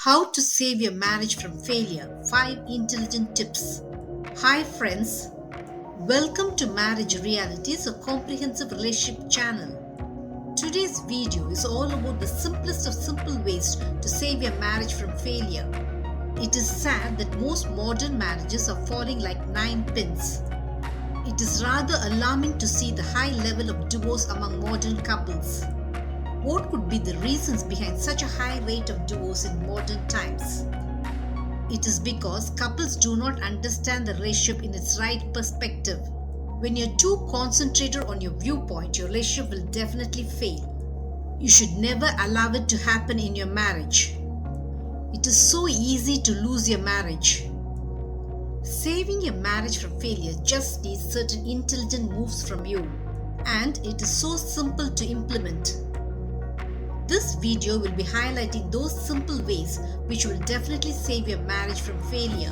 How to save your marriage from failure. 5 intelligent tips. Hi friends, welcome to Marriage Realities, a comprehensive relationship channel. Today's video is all about the simplest of simple ways to save your marriage from failure. It is sad that most modern marriages are falling like 9 pins. It is rather alarming to see the high level of divorce among modern couples. What could be the reasons behind such a high rate of divorce in modern times? It is because couples do not understand the relationship in its right perspective. When you're too concentrated on your viewpoint, your relationship will definitely fail. You should never allow it to happen in your marriage. It is so easy to lose your marriage. Saving your marriage from failure just needs certain intelligent moves from you, and it is so simple to implement. This video will be highlighting those simple ways which will definitely save your marriage from failure.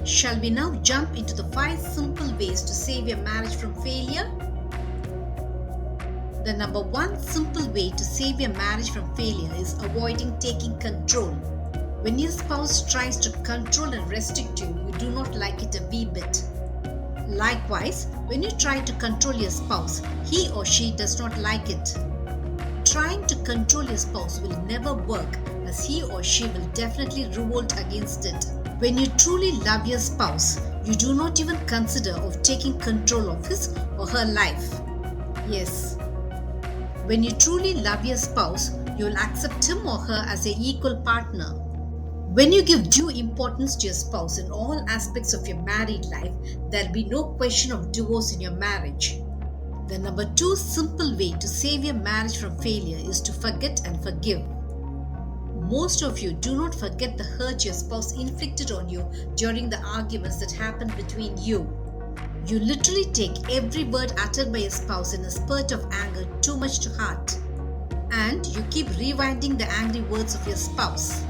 Shall we now jump into the 5 simple ways to save your marriage from failure? The number 1 simple way to save your marriage from failure is avoiding taking control. When your spouse tries to control and restrict you, you do not like it a wee bit. Likewise, when you try to control your spouse, he or she does not like it. Trying to control your spouse will never work, as he or she will definitely revolt against it. When you truly love your spouse, you do not even consider of taking control of his or her life. Yes, when you truly love your spouse, you will accept him or her as an equal partner. When you give due importance to your spouse in all aspects of your married life, there will be no question of divorce in your marriage. The number 2 simple way to save your marriage from failure is to forget and forgive. Most of you do not forget the hurt your spouse inflicted on you during the arguments that happened between you. You literally take every word uttered by your spouse in a spurt of anger too much to heart, and you keep rewinding the angry words of your spouse.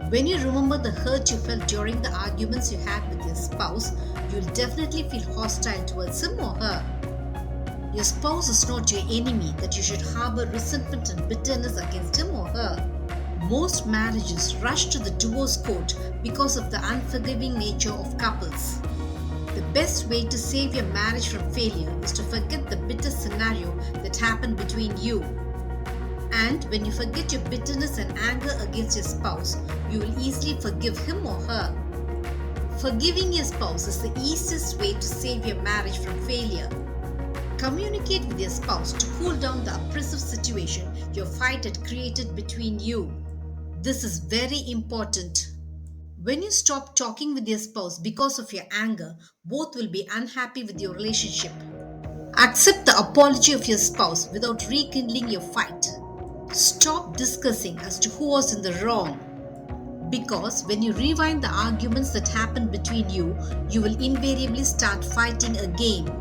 When you remember the hurt you felt during the arguments you had with your spouse, you will definitely feel hostile towards him or her. Your spouse is not your enemy that you should harbor resentment and bitterness against him or her. Most marriages rush to the divorce court because of the unforgiving nature of couples. The best way to save your marriage from failure is to forget the bitter scenario that happened between you. And when you forget your bitterness and anger against your spouse, you will easily forgive him or her. Forgiving your spouse is the easiest way to save your marriage from failure. Communicate with your spouse to cool down the oppressive situation your fight had created between you. This is very important. When you stop talking with your spouse because of your anger, both will be unhappy with your relationship. Accept the apology of your spouse without rekindling your fight. Stop discussing as to who was in the wrong. Because when you rewind the arguments that happened between you, you will invariably start fighting again.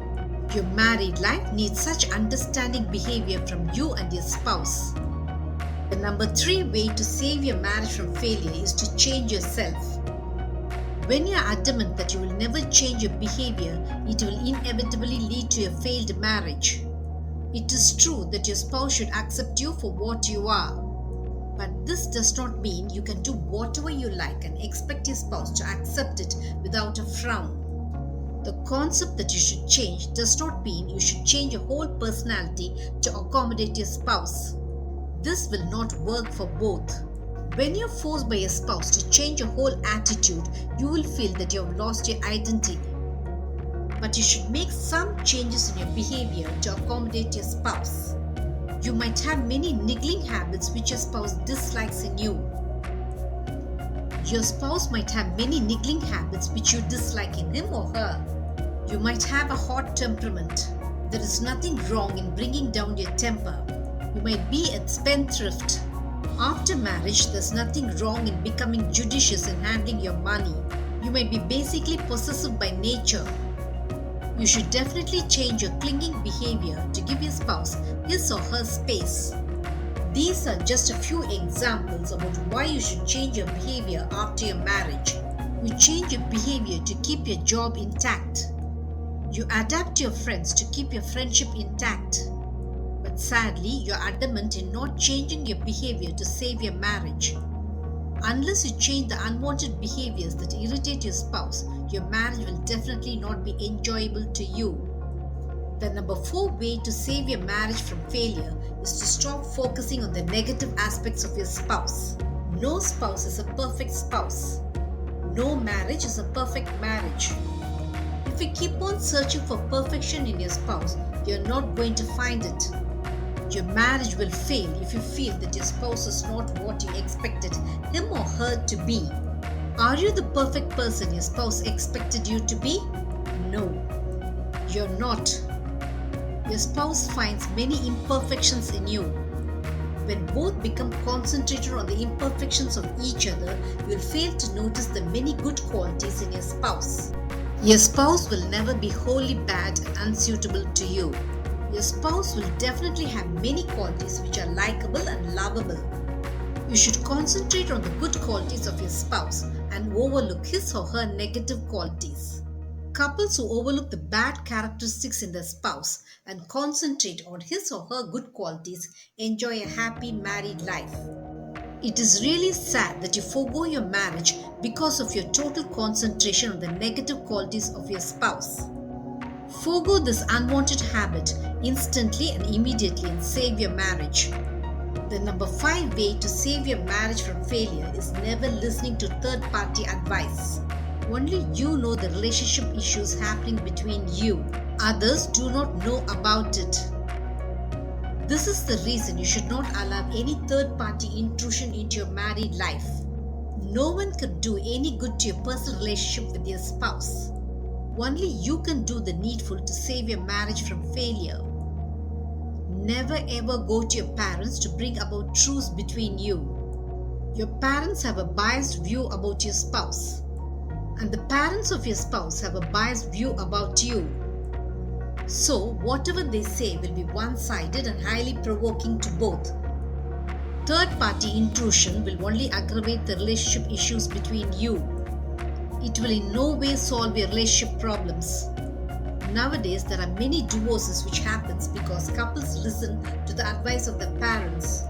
Your married life needs such understanding behavior from you and your spouse. The number 3 way to save your marriage from failure is to change yourself. When you are adamant that you will never change your behavior, it will inevitably lead to a failed marriage. It is true that your spouse should accept you for what you are. But this does not mean you can do whatever you like and expect your spouse to accept it without a frown. The concept that you should change does not mean you should change your whole personality to accommodate your spouse. This will not work for both. When you're forced by your spouse to change your whole attitude, you will feel that you have lost your identity. But you should make some changes in your behavior to accommodate your spouse. You might have many niggling habits which your spouse dislikes in you. Your spouse might have many niggling habits which you dislike in him or her. You might have a hot temperament. There is nothing wrong in bringing down your temper. You might be a spendthrift. After marriage, there's nothing wrong in becoming judicious in handling your money. You might be basically possessive by nature. You should definitely change your clinging behavior to give your spouse his or her space. These are just a few examples about why you should change your behavior after your marriage. You change your behavior to keep your job intact. You adapt to your friends to keep your friendship intact. But sadly, you're adamant in not changing your behavior to save your marriage. Unless you change the unwanted behaviors that irritate your spouse, your marriage will definitely not be enjoyable to you. The number 4 way to save your marriage from failure is to stop focusing on the negative aspects of your spouse. No spouse is a perfect spouse. No marriage is a perfect marriage. If you keep on searching for perfection in your spouse, you're not going to find it. Your marriage will fail if you feel that your spouse is not what you expected him or her to be. Are you the perfect person your spouse expected you to be? No, you're not. Your spouse finds many imperfections in you. When both become concentrated on the imperfections of each other, you will fail to notice the many good qualities in your spouse. Your spouse will never be wholly bad and unsuitable to you. Your spouse will definitely have many qualities which are likable and lovable. You should concentrate on the good qualities of your spouse and overlook his or her negative qualities. Couples who overlook the bad characteristics in their spouse and concentrate on his or her good qualities enjoy a happy married life. It is really sad that you forego your marriage because of your total concentration on the negative qualities of your spouse. Forgo this unwanted habit instantly and immediately and save your marriage. The number 5 way to save your marriage from failure is never listening to third-party advice. Only you know the relationship issues happening between you. Others do not know about it. This is the reason you should not allow any third-party intrusion into your married life. No one can do any good to your personal relationship with your spouse. Only you can do the needful to save your marriage from failure. Never ever go to your parents to bring about truce between you. Your parents have a biased view about your spouse, and the parents of your spouse have a biased view about you. So, whatever they say will be one-sided and highly provoking to both. Third-party intrusion will only aggravate the relationship issues between you. It will in no way solve your relationship problems. Nowadays, there are many divorces which happens because couples listen to the advice of their parents.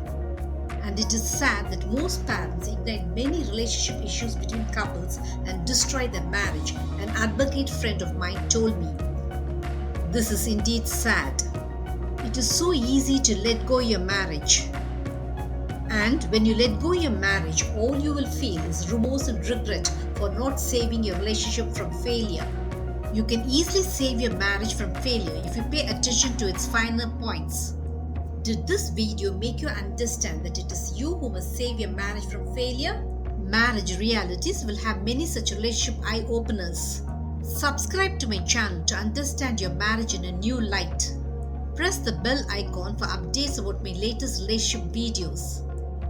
And it is sad that most parents ignite many relationship issues between couples and destroy their marriage. An advocate friend of mine told me. This is indeed sad. It is so easy to let go your marriage. And when you let go your marriage, all you will feel is remorse and regret for not saving your relationship from failure. You can easily save your marriage from failure if you pay attention to its finer points. Did this video make you understand that it is you who must save your marriage from failure? Marriage realities will have many such relationship eye-openers. Subscribe to my channel to understand your marriage in a new light. Press the bell icon for updates about my latest relationship videos.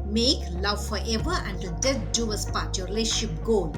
Make love forever until death do us part your relationship goal.